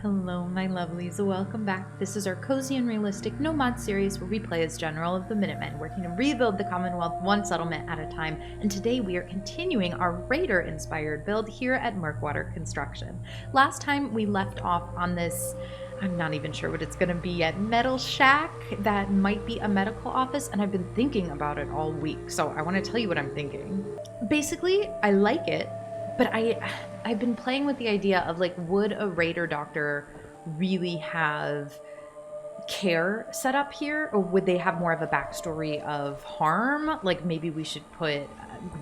Hello, my lovelies. Welcome back. This is our cozy and realistic no-mod series where we play as General of the Minutemen, working to rebuild the Commonwealth one settlement at a time. And today we are continuing our Raider-inspired build here at Murkwater Construction. Last time we left off on this, I'm not even sure what it's going to be yet, metal shack that might be a medical office, and I've been thinking about it all week, so I want to tell you what I'm thinking. Basically, I like it, but I've been playing with the idea of, like, would a Raider doctor really have care set up here, or would they have more of a backstory of harm? Like, maybe we should put a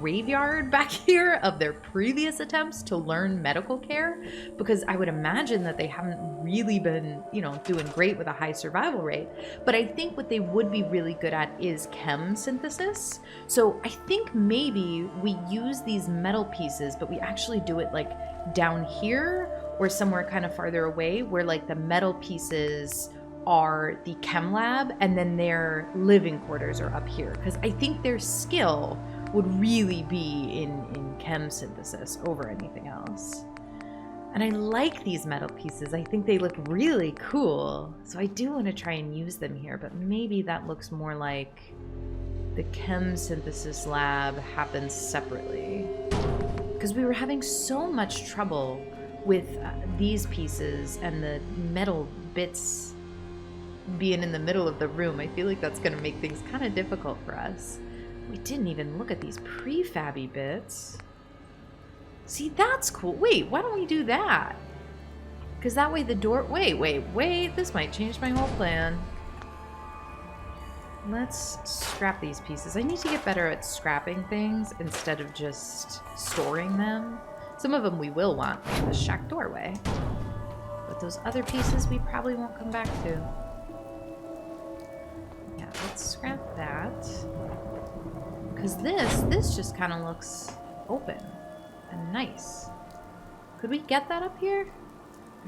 graveyard back here of their previous attempts to learn medical care, because I would imagine that they haven't really been, you know, doing great with a high survival rate. But I think what they would be really good at is chem synthesis. So I think maybe we use these metal pieces, but we actually do it like down here or somewhere kind of farther away, where like the metal pieces are the chem lab and then their living quarters are up here, because I think their skill would really be in chem synthesis over anything else. And I like these metal pieces. I think they look really cool. So I do want to try and use them here, but maybe that looks more like the chem synthesis lab happens separately. Because we were having so much trouble with these pieces and the metal bits being in the middle of the room. I feel like that's going to make things kind of difficult for us. We didn't even look at these prefabby bits. See, that's cool. Wait, why don't we do that? Because that way the door... Wait. This might change my whole plan. Let's scrap these pieces. I need to get better at scrapping things instead of just storing them. Some of them we will want, like the shack doorway. But those other pieces we probably won't come back to. Yeah, let's scrap that. Because this just kind of looks open and nice. Could we get that up here?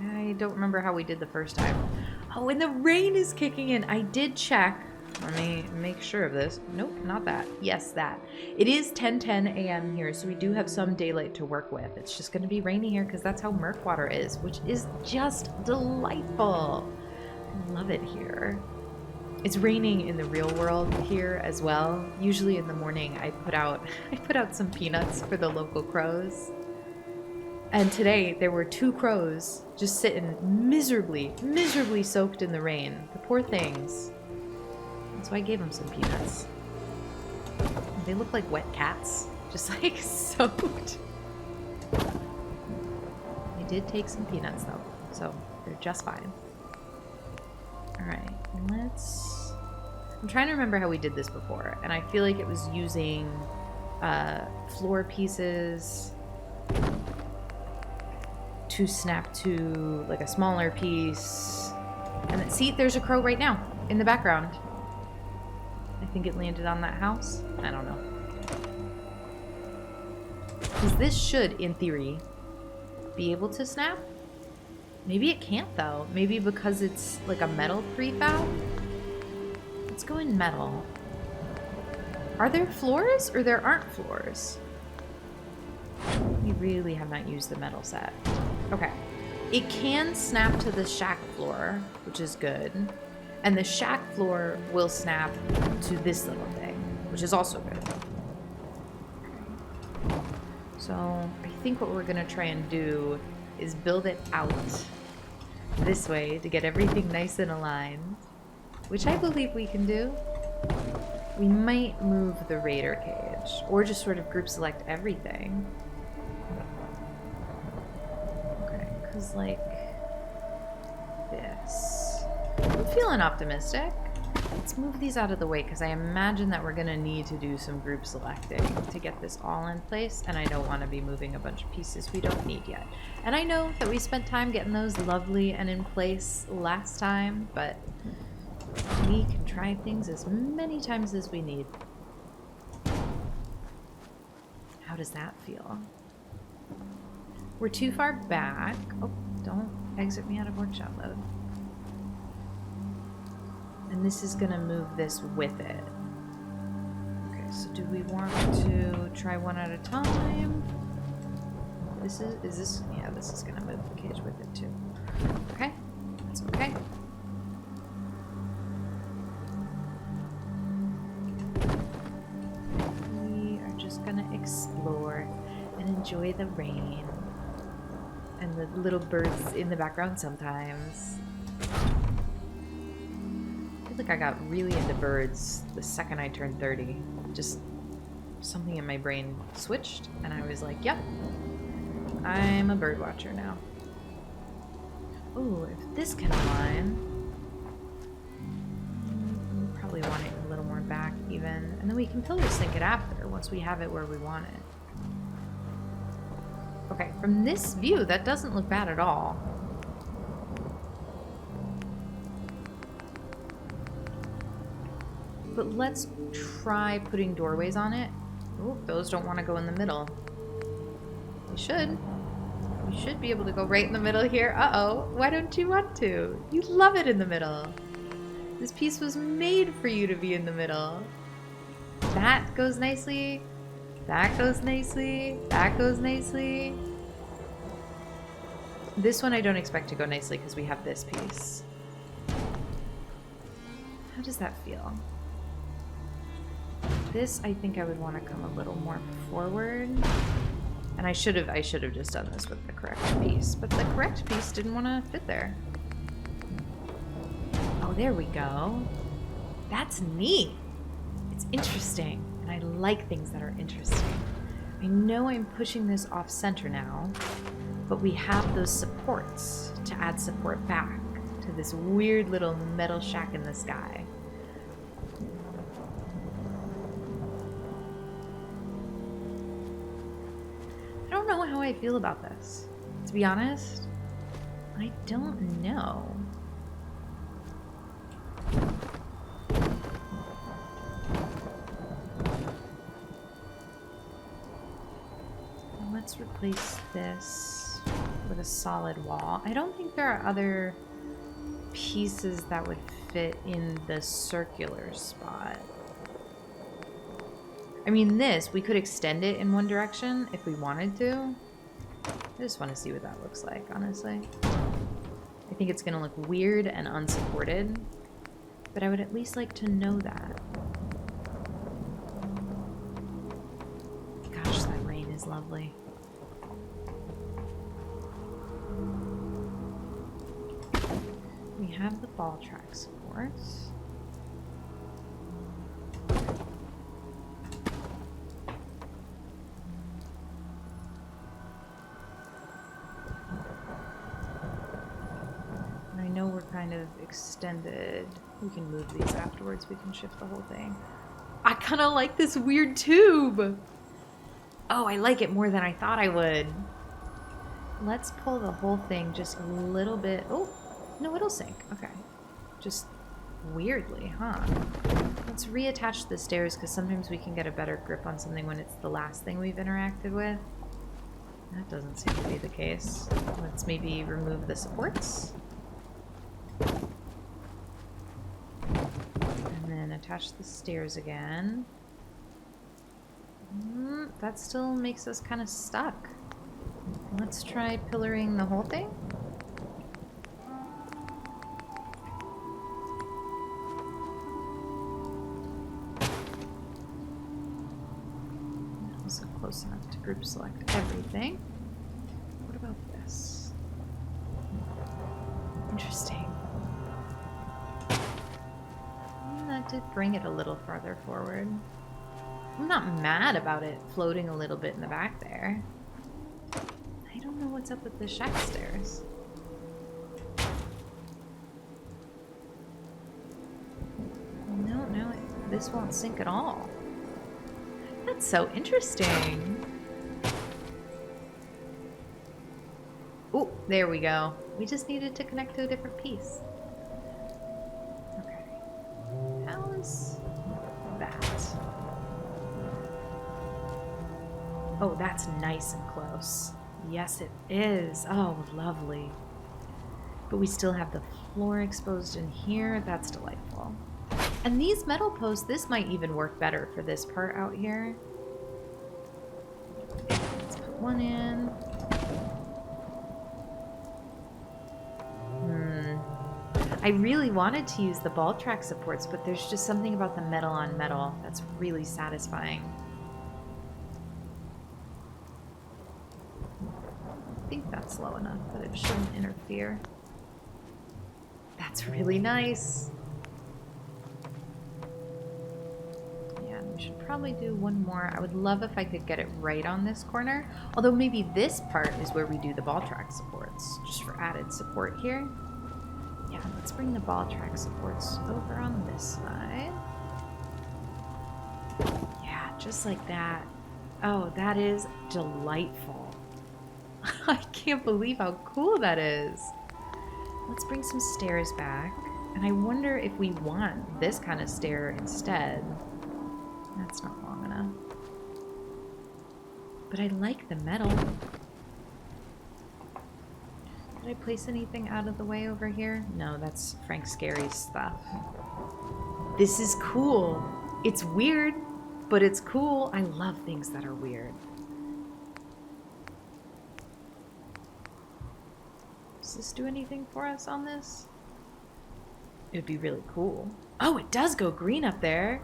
I don't remember how we did the first time. Oh, and the rain is kicking in. I did check. Let me make sure of this. Nope, not that. Yes, that. It is 10:10 a.m. here, so we do have some daylight to work with. It's just going to be rainy here because that's how Murkwater is, which is just delightful. I love it here. It's raining in the real world here as well. Usually in the morning I put out some peanuts for the local crows. And today there were 2 crows just sitting miserably soaked in the rain. The poor things. So I gave them some peanuts. They look like wet cats, just like soaked. I did take some peanuts though, so they're just fine. Alright, I'm trying to remember how we did this before, and I feel like it was using floor pieces to snap to like a smaller piece. And then, see, there's a crow right now in the background. I think it landed on that house. I don't know. Because this should, in theory, be able to snap. Maybe it can't, though. Maybe because it's like a metal prefab? Let's go in metal. Are there floors or there aren't floors? We really have not used the metal set. Okay. It can snap to the shack floor, which is good. And the shack floor will snap to this little thing, which is also good. So I think what we're going to try and do is build it out this way to get everything nice and aligned, which I believe we can do. We might move the Raider cage, or just sort of group select everything. Okay, because like this. I'm feeling optimistic. Let's move these out of the way because I imagine that we're going to need to do some group selecting to get this all in place, and I don't want to be moving a bunch of pieces we don't need yet. And I know that we spent time getting those lovely and in place last time, but we can try things as many times as we need. How does that feel? We're too far back. Oh, don't exit me out of workshop mode. And this is going to move this with it. Okay, so do we want to try one at a time? This is this? Yeah, this is going to move the cage with it too. Okay, that's okay. We are just gonna explore and enjoy the rain and the little birds in the background sometimes. I feel like I got really into birds the second I turned 30. Just something in my brain switched and I was like, yep, I'm a bird watcher now. Oh, if this can align, probably want it a little more back even, and then we can pillar sink it after once we have it where we want it. Okay, from this view, that doesn't look bad at all. But let's try putting doorways on it. Oh, those don't want to go in the middle. They should. You should be able to go right in the middle here. Uh-oh. Why don't you want to? You love it in the middle. This piece was made for you to be in the middle. That goes nicely. That goes nicely. That goes nicely. This one I don't expect to go nicely because we have this piece. How does that feel? This, I think I would want to come a little more forward. And I should have just done this with the correct piece, but the correct piece didn't want to fit there. Oh, there we go. That's neat. It's interesting, and I like things that are interesting. I know I'm pushing this off center now, but we have those supports to add support back to this weird little metal shack in the sky. I don't know how I feel about this. To be honest, I don't know. Let's replace this with a solid wall. I don't think there are other pieces that would fit in the circular spot. I mean, this, we could extend it in one direction if we wanted to. I just want to see what that looks like, honestly. I think it's going to look weird and unsupported, but I would at least like to know that. Gosh, that rain is lovely. We have the ball track supports. I know we're kind of extended. We can move these afterwards. We can shift the whole thing. I kind of like this weird tube. Oh, I like it more than I thought I would. Let's pull the whole thing just a little bit. Oh, no, it'll sink. Okay. Just weirdly, huh? Let's reattach the stairs because sometimes we can get a better grip on something when it's the last thing we've interacted with. That doesn't seem to be the case. Let's maybe remove the supports. And then attach the stairs again. That still makes us kind of stuck. Let's try pillaring the whole thing. Also close enough to group select everything. What about this? Interesting. That did bring it a little farther forward. I'm not mad about it floating a little bit in the back there. I don't know what's up with the shack stairs. No, this won't sink at all. That's so interesting. Oh, there we go. We just needed to connect to a different piece. Okay. How's that? Oh, that's nice and close. Yes, it is. Oh, lovely. But we still have the floor exposed in here. That's delightful. And these metal posts, this might even work better for this part out here. Let's put one in. I really wanted to use the ball track supports, but there's just something about the metal on metal that's really satisfying. I think that's low enough that it shouldn't interfere. That's really nice. Yeah, we should probably do one more. I would love if I could get it right on this corner. Although maybe this part is where we do the ball track supports, just for added support here. Yeah, let's bring the ball track supports over on this side. Yeah, just like that. Oh, that is delightful. I can't believe how cool that is. Let's bring some stairs back. And I wonder if we want this kind of stair instead. That's not long enough. But I like the metal. Did I place anything out of the way over here? No, that's Frank Scary's stuff. This is cool. It's weird, but it's cool. I love things that are weird. Does this do anything for us on this? It would be really cool. Oh, it does go green up there.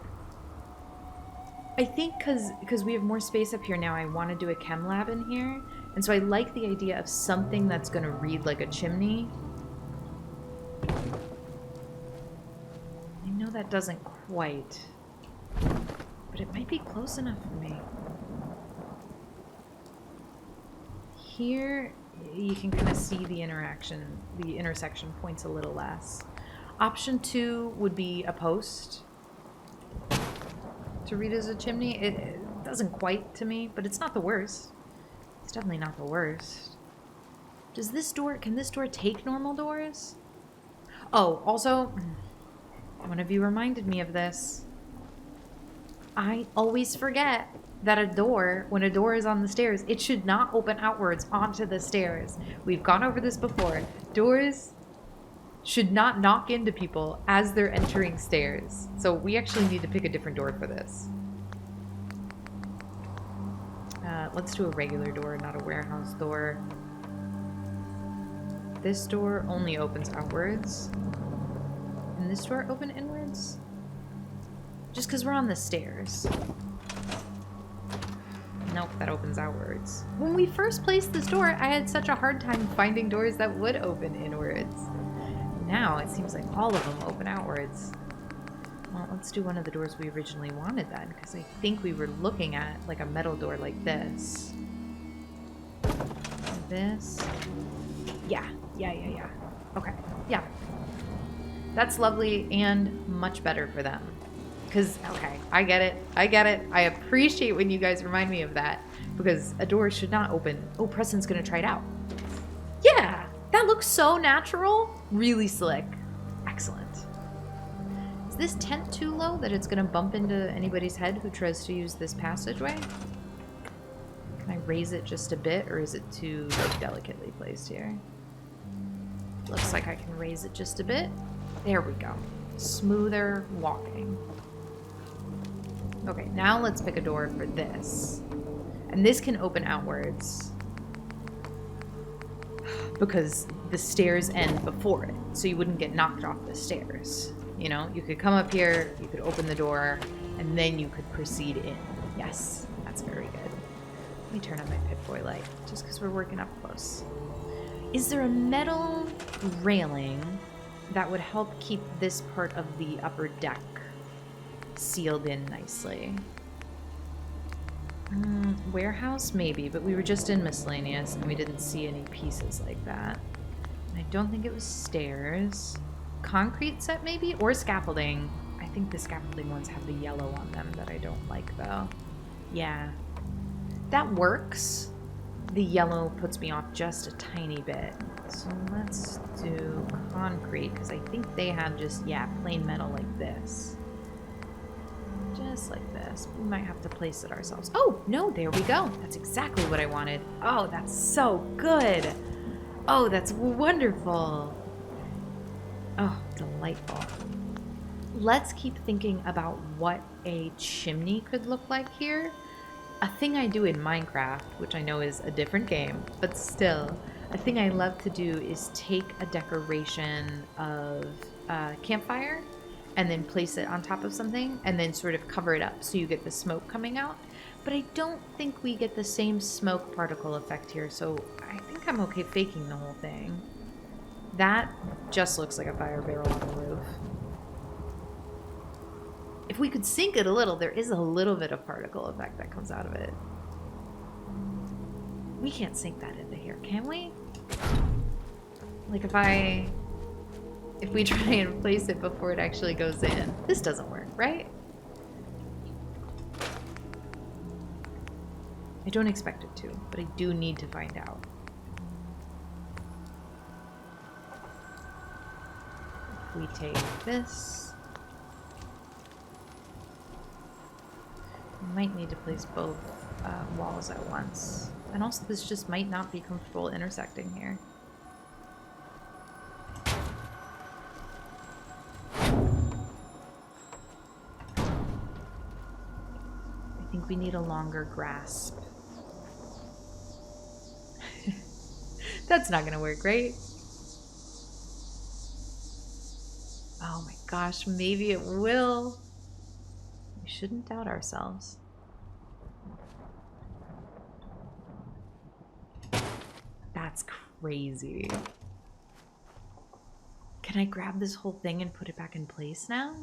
I think because we have more space up here now, I want to do a chem lab in here. And so I like the idea of something that's going to read like a chimney. I know that doesn't quite, but it might be close enough for me. Here, you can kind of see the intersection points a little less. Option 2 would be a post to read as a chimney. It doesn't quite to me, but it's not the worst. It's definitely not the worst. Does this door, can this door take normal doors? Oh, also, one of you reminded me of this. I always forget that a door, when a door is on the stairs, it should not open outwards onto the stairs. We've gone over this before. Doors should not knock into people as they're entering stairs. So we actually need to pick a different door for this. Let's do a regular door, not a warehouse door. This door only opens outwards. And this door open inwards? Just because we're on the stairs. Nope, that opens outwards. When we first placed this door, I had such a hard time finding doors that would open inwards. Now it seems like all of them open outwards. Well, let's do one of the doors we originally wanted then, because I think we were looking at like a metal door like this. This. Yeah. Okay, yeah. That's lovely and much better for them. Because, okay, I get it. I appreciate when you guys remind me of that. Because a door should not open. Oh, Preston's going to try it out. Yeah, that looks so natural. Really slick. Excellent. Is this tent too low that it's going to bump into anybody's head who tries to use this passageway? Can I raise it just a bit, or is it too delicately placed here? Looks like I can raise it just a bit. There we go. Smoother walking. Okay, now let's pick a door for this. And this can open outwards because the stairs end before it, so you wouldn't get knocked off the stairs. You know, you could come up here, you could open the door, and then you could proceed in. Yes, that's very good. Let me turn on my Pip-Boy light, just because we're working up close. Is there a metal railing that would help keep this part of the upper deck sealed in nicely? Warehouse? Maybe, but we were just in miscellaneous and we didn't see any pieces like that. And I don't think it was stairs. Concrete set maybe? Or scaffolding. I think the scaffolding ones have the yellow on them that I don't like though. Yeah. That works. The yellow puts me off just a tiny bit. So let's do concrete, because I think they have just, yeah, plain metal like this. Just like this. We might have to place it ourselves. Oh, no, there we go. That's exactly what I wanted. Oh, that's so good. Oh, that's wonderful. Oh, delightful. Let's keep thinking about what a chimney could look like here. A thing I do in Minecraft, which I know is a different game, but still, A thing I love to do is take a decoration of a campfire and then place it on top of something and then sort of cover it up so you get the smoke coming out. But I don't think we get the same smoke particle effect here, so I think I'm okay faking the whole thing. That just looks like a fire barrel on the roof. If we could sink it a little, there is a little bit of particle effect that comes out of it. We can't sink that into here, can we? Like if we try and place it before it actually goes in, this doesn't work, right? I don't expect it to, but I do need to find out. If we take this, we might need to place both walls at once. And also this just might not be comfortable intersecting here. I think we need a longer grasp. That's not gonna work, right? Oh my gosh, maybe it will. We shouldn't doubt ourselves. That's crazy. Can I grab this whole thing and put it back in place now?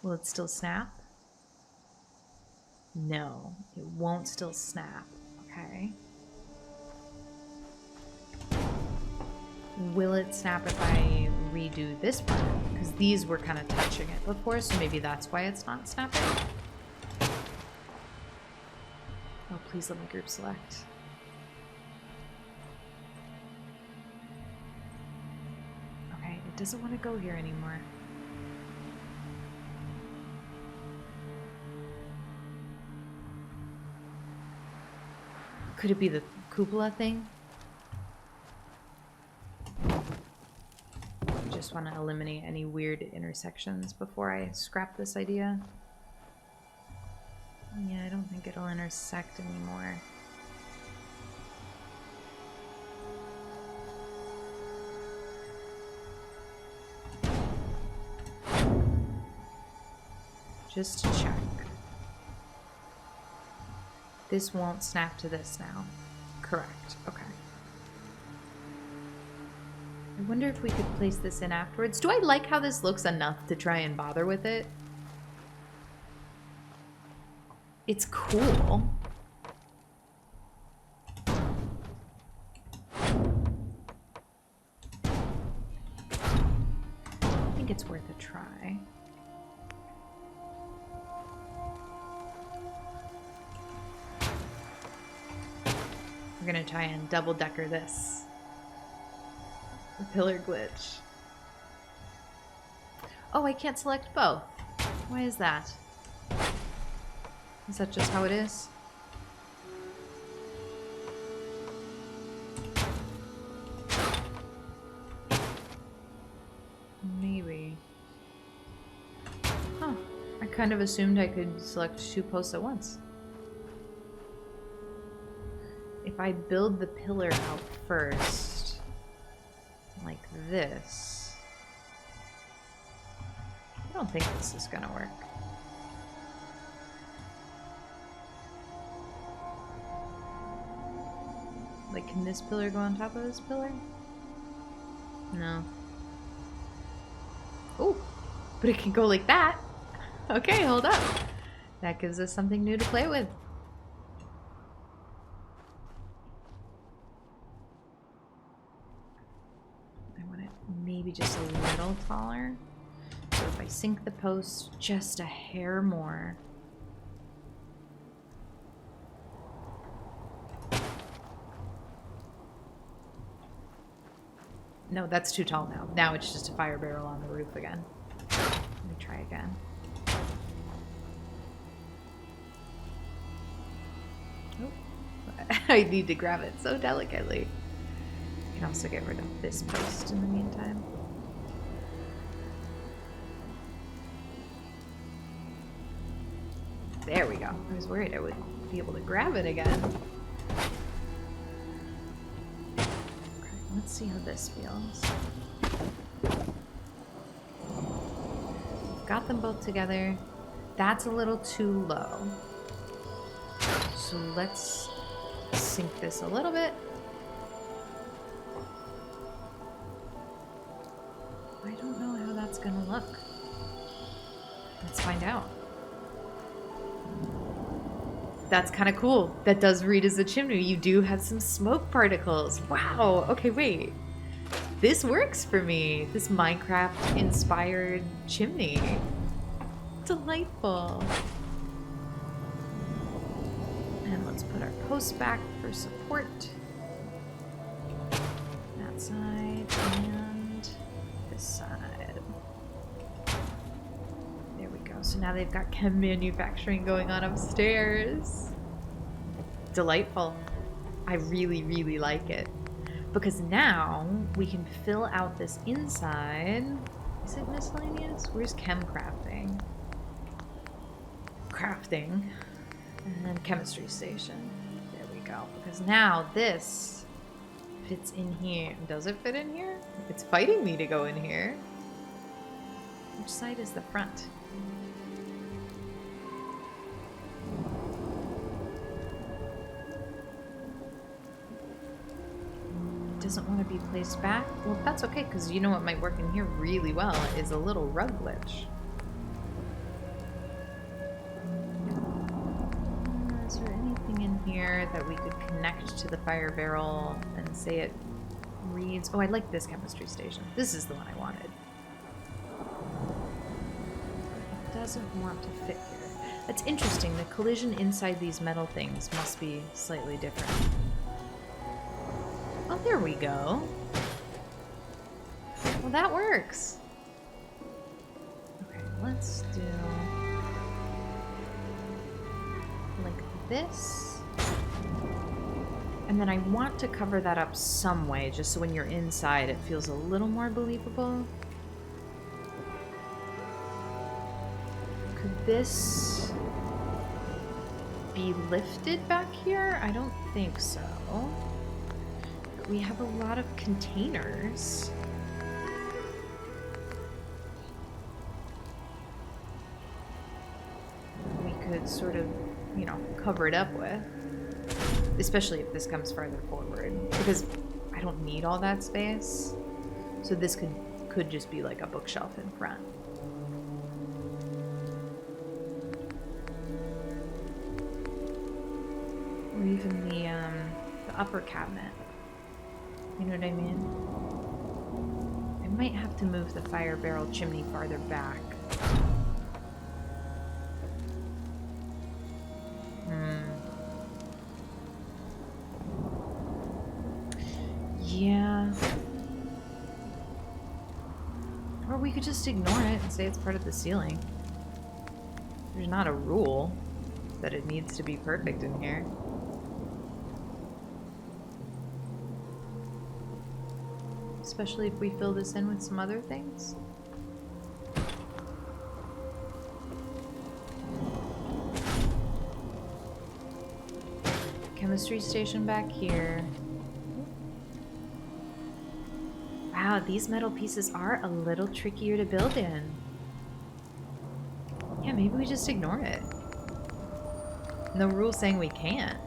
Will it still snap? No, it won't still snap. Okay. Will it snap if I redo this part? Because these were kind of touching it before, so maybe that's why it's not snapping. Oh, please let me group select. Okay, it doesn't want to go here anymore. Could it be the cupola thing? Just want to eliminate any weird intersections before I scrap this idea. Yeah, I don't think it'll intersect anymore. Just to check. This won't snap to this now. Correct. Okay. I wonder if we could place this in afterwards. Do I like how this looks enough to try and bother with it? It's cool. I think it's worth a try. We're gonna try and double-decker this. The pillar glitch. Oh, I can't select both. Why is that? Is that just how it is? Maybe. Huh. I kind of assumed I could select 2 posts at once. If I build the pillar out first, like this, I don't think this is gonna work. Like, can this pillar go on top of this pillar? No. Oh, but it can go like that. Okay, hold up. That gives us something new to play with. Maybe just a little taller. So if I sink the post just a hair more. No, that's too tall now. Now it's just a fire barrel on the roof again. Let me try again. Oh. I need to grab it so delicately. I can also get rid of this post in the meantime. There we go. I was worried I wouldn't be able to grab it again. Let's see how this feels. Got them both together. That's a little too low. So let's sink this a little bit. I don't know how that's gonna look. Let's find out. That's kind of cool. That does read as a chimney. You do have some smoke particles. Wow. Okay, wait. This works for me. This Minecraft-inspired chimney. Delightful. And let's put our posts back for support. That side and this side. There we go. So now they've got chem manufacturing going on upstairs. Delightful. I really, really like it. Because now we can fill out this inside. Is it miscellaneous? Where's chem crafting? Crafting. And then chemistry station. There we go. Because now this fits in here. Does it fit in here? It's fighting me to go in here. Which side is the front? It doesn't want to be placed back. Well, that's okay, because you know what might work in here really well is a little rug glitch. Is there anything in here that we could connect to the fire barrel and say it reads? Oh, I like this chemistry station. This is the one I wanted. It doesn't want to fit here. That's interesting. The collision inside these metal things must be slightly different. Oh, there we go. Well, that works. Okay, let's do like this. And then I want to cover that up some way, just so when you're inside it feels a little more believable. Could this be lifted back here? I don't think so. But we have a lot of containers. We could sort of, you know, cover it up with. Especially if this comes farther forward. Because I don't need all that space. So this could just be like a bookshelf in front. Or even the upper cabinet. You know what I mean? I might have to move the fire barrel chimney farther back. Yeah. Or we could just ignore it and say it's part of the ceiling. There's not a rule that it needs to be perfect in here. Especially if we fill this in with some other things. Chemistry station back here. Wow, these metal pieces are a little trickier to build in. Yeah, maybe we just ignore it. No rule saying we can't.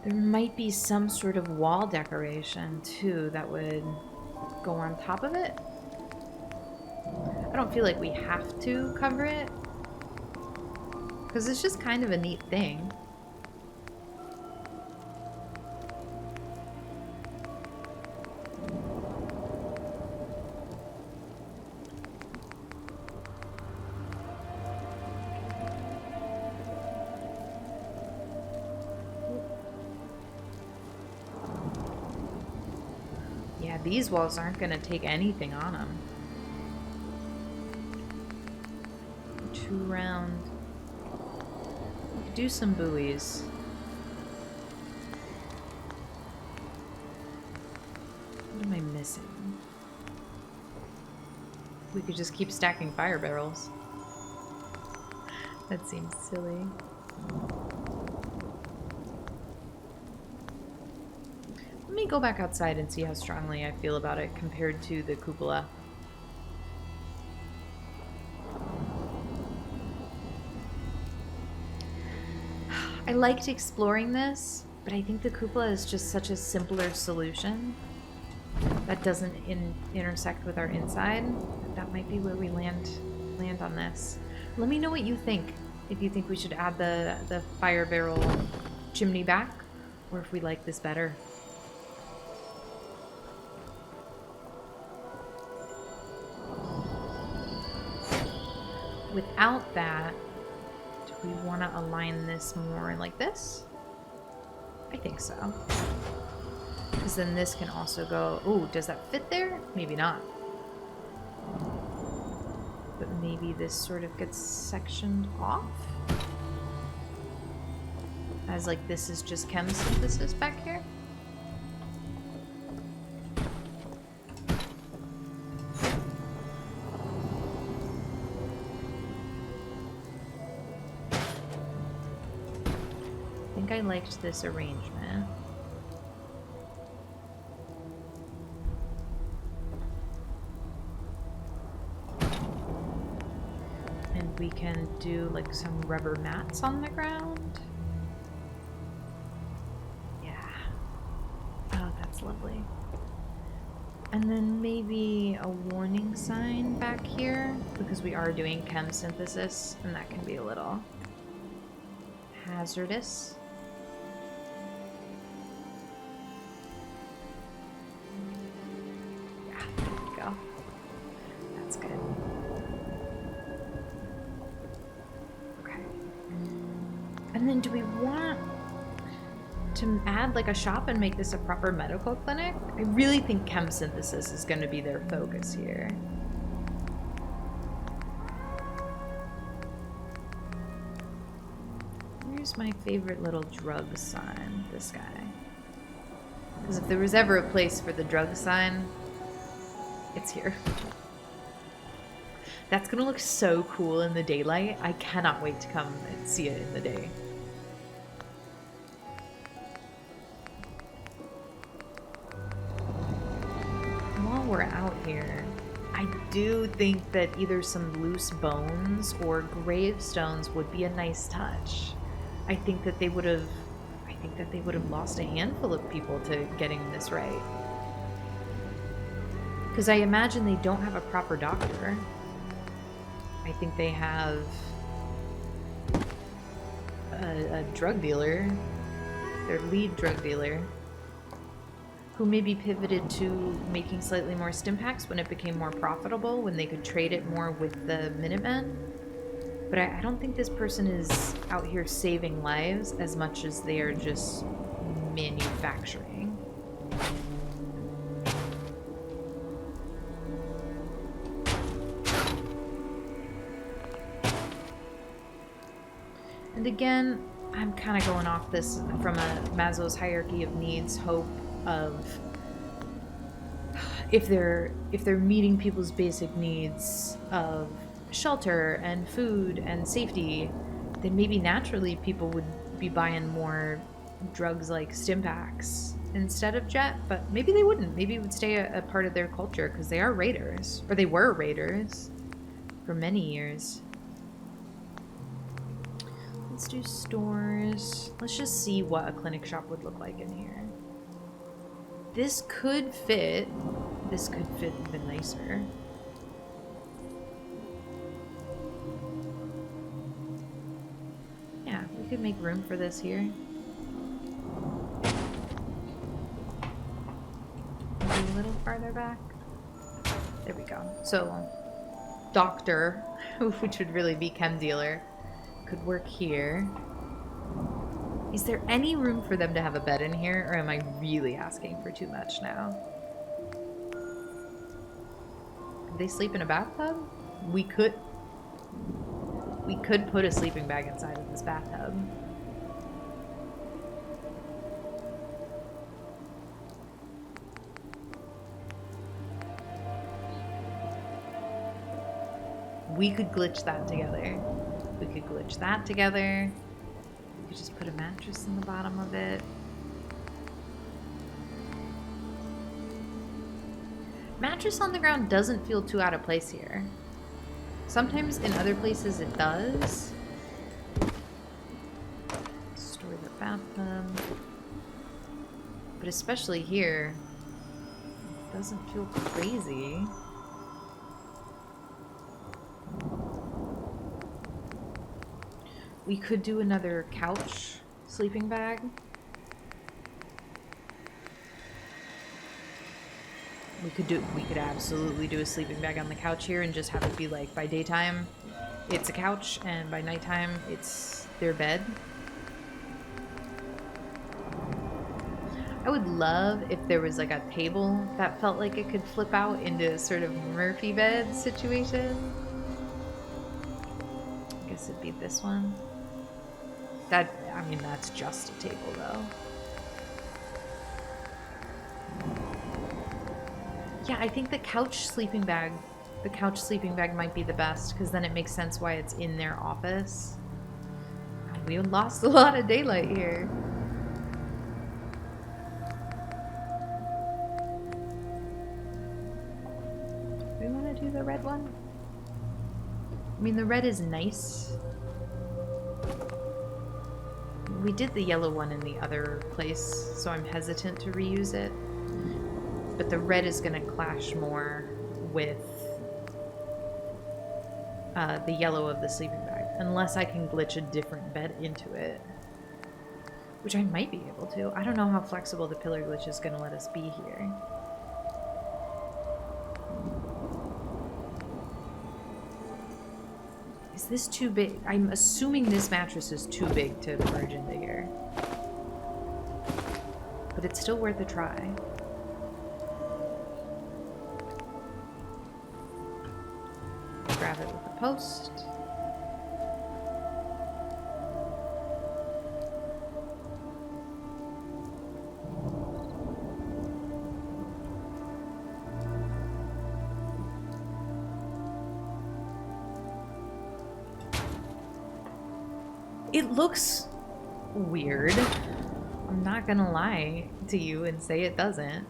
There might be some sort of wall decoration, too, that would go on top of it. I don't feel like we have to cover it, because it's just kind of a neat thing. These walls aren't going to take anything on them. Too round. Do some buoys. What am I missing? We could just keep stacking fire barrels. That seems silly. Let me go back outside and see how strongly I feel about it compared to the cupola. I liked exploring this, but I think the cupola is just such a simpler solution that doesn't intersect with our inside. That might be where we land on this. Let me know what you think. If you think we should add the fire barrel chimney back, or if we like this better. Without that, do we want to align this more like this? I think so. Because then this can also go... Oh, does that fit there? Maybe not. But maybe this sort of gets sectioned off? As like this is just chem synthesis back here? I think I liked this arrangement. And we can do like some rubber mats on the ground. Yeah. Oh, that's lovely. And then maybe a warning sign back here, because we are doing chem synthesis, and that can be a little hazardous. Yeah, there we go. That's good. Okay. And then do we want to add like a shop and make this a proper medical clinic? I really think chem synthesis is going to be their focus here. Here's my favorite little drug sign, this guy. Because if there was ever a place for the drug sign, it's here. That's going to look so cool in the daylight. I cannot wait to come and see it in the day. While we're out here, I do think that either some loose bones or gravestones would be a nice touch. I think that they would have lost a handful of people to getting this right. Because I imagine they don't have a proper doctor. I think they have a drug dealer, their lead drug dealer, who maybe pivoted to making slightly more stim packs when it became more profitable, when they could trade it more with the Minutemen. But I don't think this person is out here saving lives as much as they are just manufacturing. And again, I'm kind of going off this from a Maslow's hierarchy of needs hope of if they're meeting people's basic needs of shelter and food and safety, then maybe naturally people would be buying more drugs like stim packs instead of jet, but maybe they wouldn't. Maybe it would stay a part of their culture because they are raiders, or they were raiders for many years. Let's do stores. Let's just see what a clinic shop would look like in here. This could fit. This could fit even nicer. Yeah, we could make room for this here. Maybe a little farther back. There we go. So, doctor, which would really be chem dealer, could work here. Is there any room for them to have a bed in here, or am I really asking for too much now? Could they sleep in a bathtub? We could put a sleeping bag inside of this bathtub. We could glitch that together. We could glitch that together. We could just put a mattress in the bottom of it. Mattress on the ground doesn't feel too out of place here. Sometimes in other places it does. Store the bathtub. But especially here, it doesn't feel crazy. We could do another couch sleeping bag. We could absolutely do a sleeping bag on the couch here and just have it be like by daytime it's a couch and by nighttime it's their bed. I would love if there was like a table that felt like it could flip out into sort of Murphy bed situation. I guess it'd be this one. I mean, that's just a table though. Yeah, I think the couch sleeping bag might be the best, because then it makes sense why it's in their office. We lost a lot of daylight here. We want to do the red one? I mean, the red is nice. We did the yellow one in the other place, so I'm hesitant to reuse it. But the red is going to clash more with the yellow of the sleeping bag. Unless I can glitch a different bed into it. Which I might be able to. I don't know how flexible the pillar glitch is going to let us be here. Is this too big? I'm assuming this mattress is too big to merge into here. But it's still worth a try. Grab it with a post. It looks weird. I'm not gonna lie to you and say it doesn't.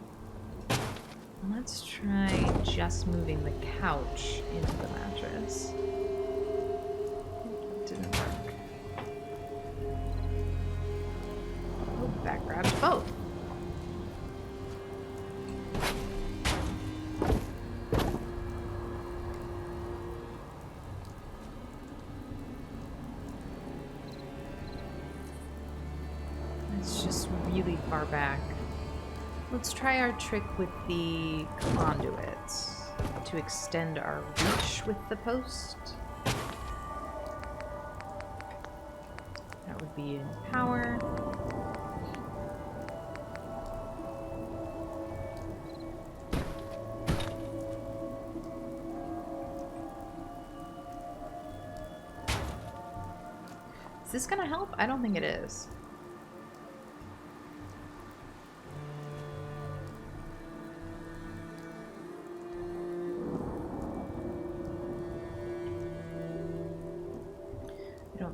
Let's try just moving the couch into the mattress. That didn't work. Oh, that grabbed both. It's just really far back. Let's try our trick with the conduits to extend our reach with the post. That would be in power. Is this gonna help? I don't think it is.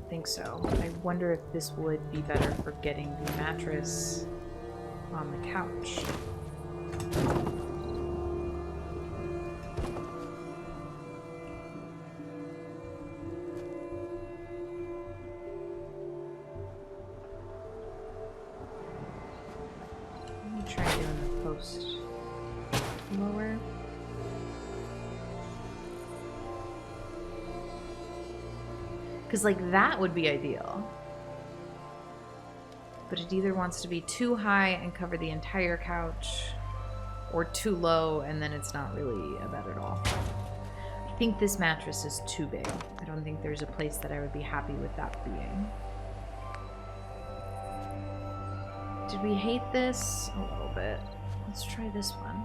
Think so. I wonder if this would be better for getting the mattress on the couch. Let me try doing the post lower. Because, like, that would be ideal. But it either wants to be too high and cover the entire couch, or too low and then it's not really a bed at all. I think this mattress is too big. I don't think there's a place that I would be happy with that being. Did we hate this? A little bit. Let's try this one.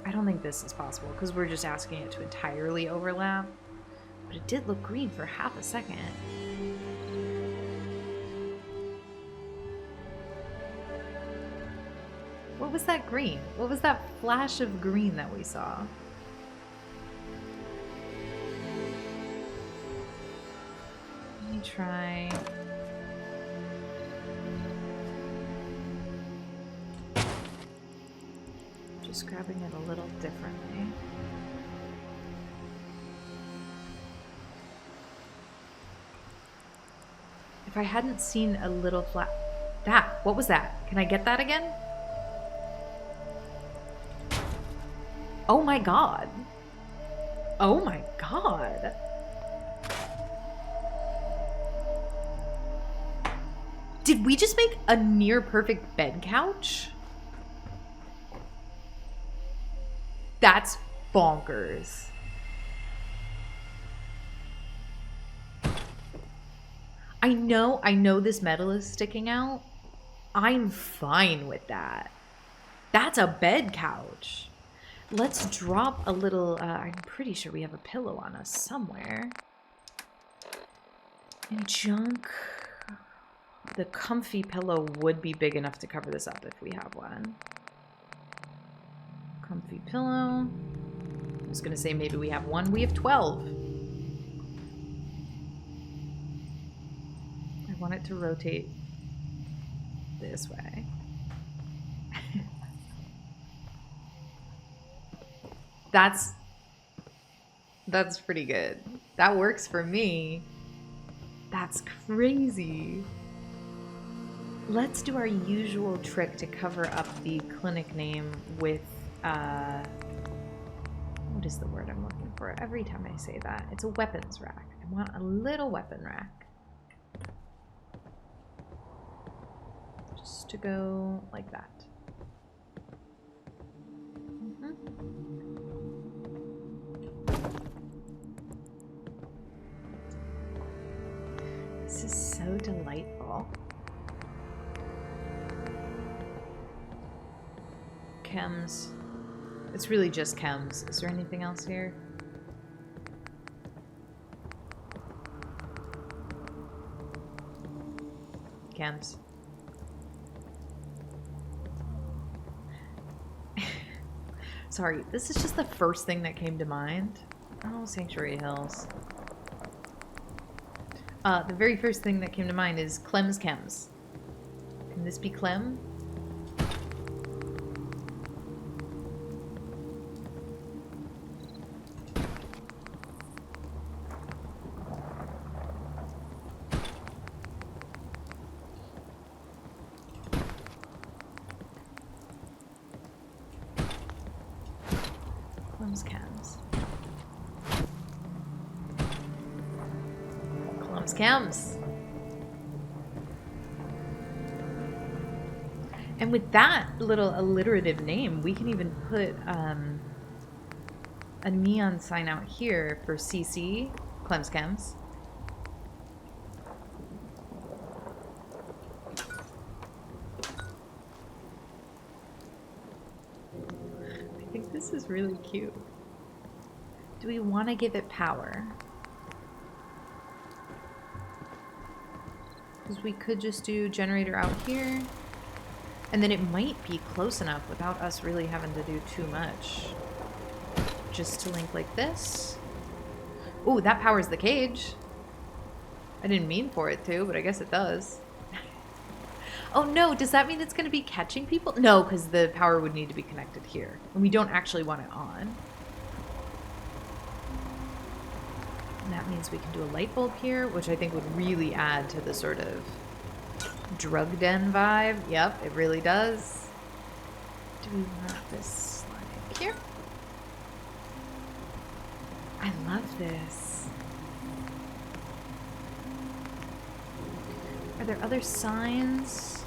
I don't think this is possible because we're just asking it to entirely overlap. But it did look green for half a second. What was that green? What was that flash of green that we saw? Let me try. Just grabbing it a little differently. If I hadn't seen a little flat... What was that? Can I get that again? Oh my god. Oh my god. Did we just make a near perfect bed couch? That's bonkers. I know this metal is sticking out. I'm fine with that. That's a bed couch. Let's drop a little, I'm pretty sure we have a pillow on us somewhere. And junk. The comfy pillow would be big enough to cover this up if we have one. Comfy pillow. I was gonna say maybe we have one. We have 12. I want it to rotate this way. That's pretty good. That works for me. That's crazy. Let's do our usual trick to cover up the clinic name with, what is the word I'm looking for? Every time I say that, it's a weapons rack. I want a little weapon rack. Just to go like that. This is so delightful. Chems. It's really just chems. Is there anything else here? Chems. Sorry, this is just the first thing that came to mind. Oh, Sanctuary Hills. The very first thing that came to mind is Clem's Chems. Can this be Clem? Clem's Chems. Clem's Chems. And with that little alliterative name, we can even put a neon sign out here for CC, Clem's Chems. I think this is really cute. Do we want to give it power? Because we could just do generator out here. And then it might be close enough without us really having to do too much. Just to link like this. Ooh, that powers the cage. I didn't mean for it to, but I guess it does. Oh no, does that mean it's going to be catching people? No, because the power would need to be connected here. And we don't actually want it on. And that means we can do a light bulb here, which I think would really add to the sort of drug den vibe. Yep, it really does. Do we want this like here? I love this. Are there other signs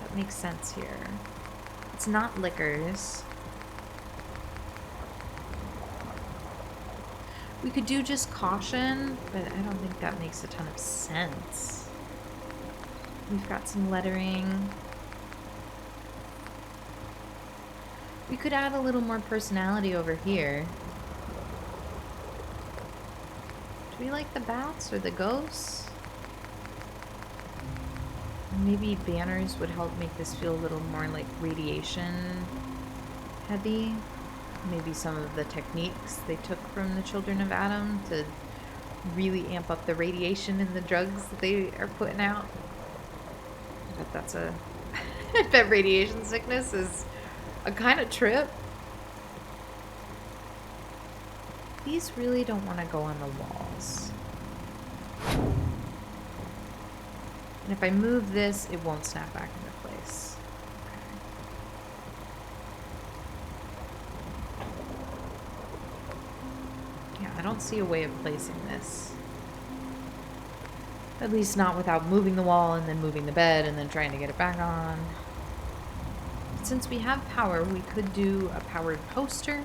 that make sense here? It's not liquors. We could do just caution, but I don't think that makes a ton of sense. We've got some lettering. We could add a little more personality over here. Do we like the bats or the ghosts? Maybe banners would help make this feel a little more like radiation heavy. Maybe some of the techniques they took from the Children of Adam to really amp up the radiation in the drugs that they are putting out. I bet that's a... I bet radiation sickness is a kind of trip. These really don't want to go on the walls. And if I move this, it won't snap back into place. Okay. Yeah, I don't see a way of placing this. At least not without moving the wall and then moving the bed and then trying to get it back on. Since we have power, we could do a powered poster.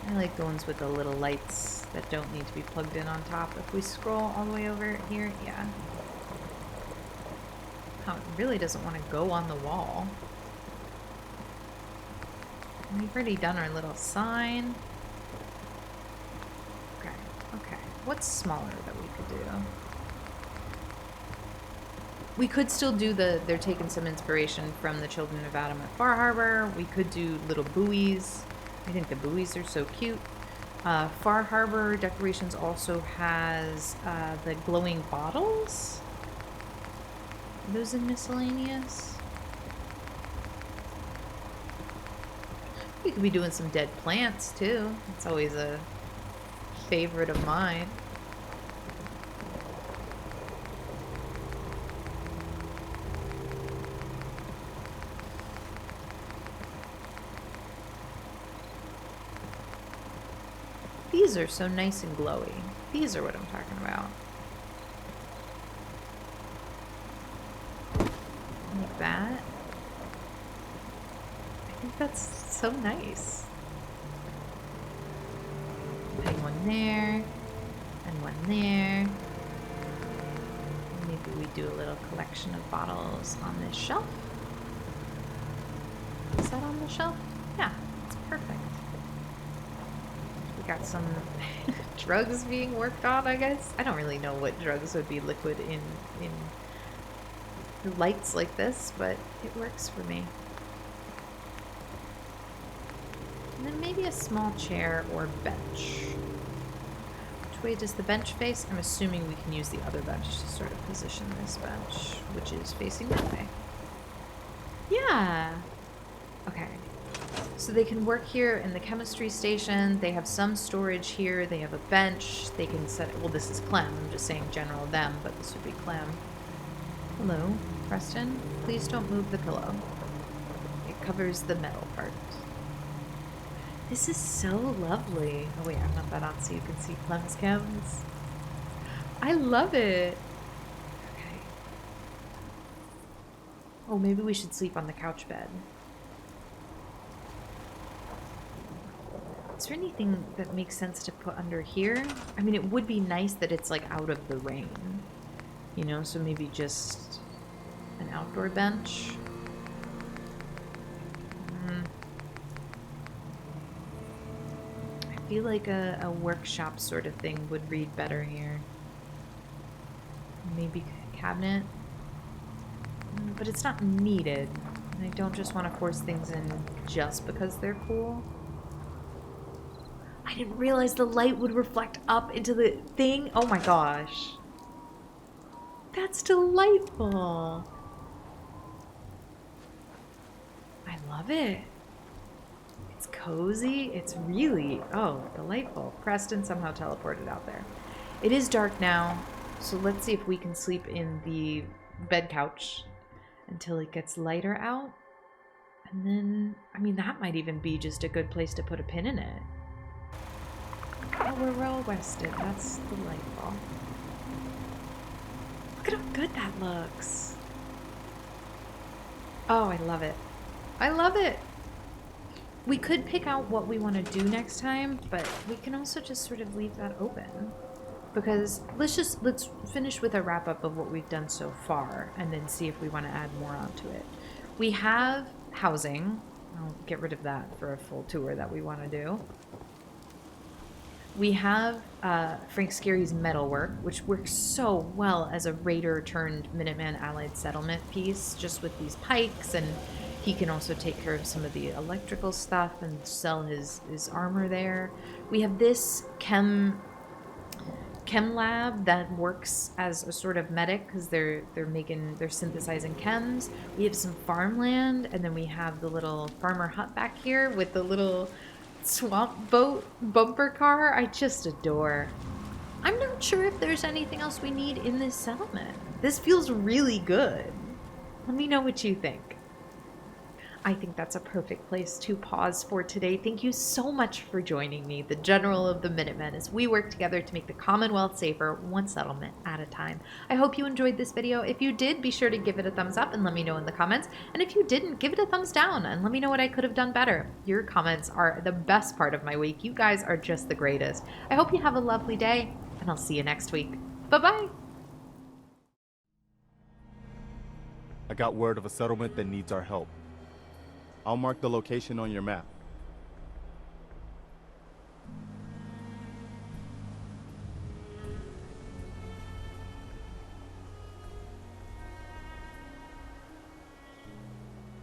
I like the ones with the little lights that don't need to be plugged in on top. If we scroll all the way over here, yeah. Oh, it really doesn't want to go on the wall. We've already done our little sign. Okay, okay. What's smaller that we could do? We could still do they're taking some inspiration from the Children of Adam at Far Harbor. We could do little buoys. I think the buoys are so cute. Far Harbor Decorations also has the glowing bottles. Are those in miscellaneous? We could be doing some dead plants too. It's always a favorite of mine. These are so nice and glowy. These are what I'm talking about. Like that. I think that's so nice. Putting one there, and one there. Maybe we do a little collection of bottles on this shelf. Is that on the shelf? Yeah, it's perfect. Got some drugs being worked on, I guess. I don't really know what drugs would be liquid in lights like this, but it works for me. And then maybe a small chair or bench. Which way does the bench face? I'm assuming we can use the other bench to sort of position this bench, which is facing that way. Yeah. Okay. So they can work here in the chemistry station. They have some storage here. They have a bench. They can set... Well, this is Clem. I'm just saying general them, but this would be Clem. Hello, Preston. Please don't move the pillow. It covers the metal part. This is so lovely. Oh, wait, I'm not that on so you can see Clem's chems. I love it. Okay. Oh, maybe we should sleep on the couch bed. Is there anything that makes sense to put under here? I mean, it would be nice that it's like out of the rain, you know, so maybe just an outdoor bench. I feel like a workshop sort of thing would read better here. Maybe a cabinet, but it's not needed. And I don't just want to force things in just because they're cool. I didn't realize the light would reflect up into the thing. Oh my gosh. That's delightful. I love it. It's cozy. It's really, oh, delightful. Preston somehow teleported out there. It is dark now, so let's see if we can sleep in the bed couch until it gets lighter out. And then, I mean, that might even be just a good place to put a pin in it. Oh, we're well rested. That's delightful. Look at how good that looks. Oh, I love it. I love it. We could pick out what we want to do next time, but we can also just sort of leave that open. Because let's finish with a wrap up of what we've done so far and then see if we want to add more onto it. We have housing. I'll get rid of that for a full tour that we want to do. We have Frank Scary's metalwork, which works so well as a raider turned Minuteman allied settlement piece, just with these pikes, and he can also take care of some of the electrical stuff and sell his armor there. We have this chem lab that works as a sort of medic because they're synthesizing chems. We have some farmland, and then we have the little farmer hut back here with the little swamp boat bumper car. I just adore. I'm not sure if there's anything else we need in this settlement. This feels really good. Let me know what you think. I think that's a perfect place to pause for today. Thank you so much for joining me, the General of the Minutemen, as we work together to make the Commonwealth safer, one settlement at a time. I hope you enjoyed this video. If you did, be sure to give it a thumbs up and let me know in the comments. And if you didn't, give it a thumbs down and let me know what I could have done better. Your comments are the best part of my week. You guys are just the greatest. I hope you have a lovely day, and I'll see you next week. Bye-bye. I got word of a settlement that needs our help. I'll mark the location on your map.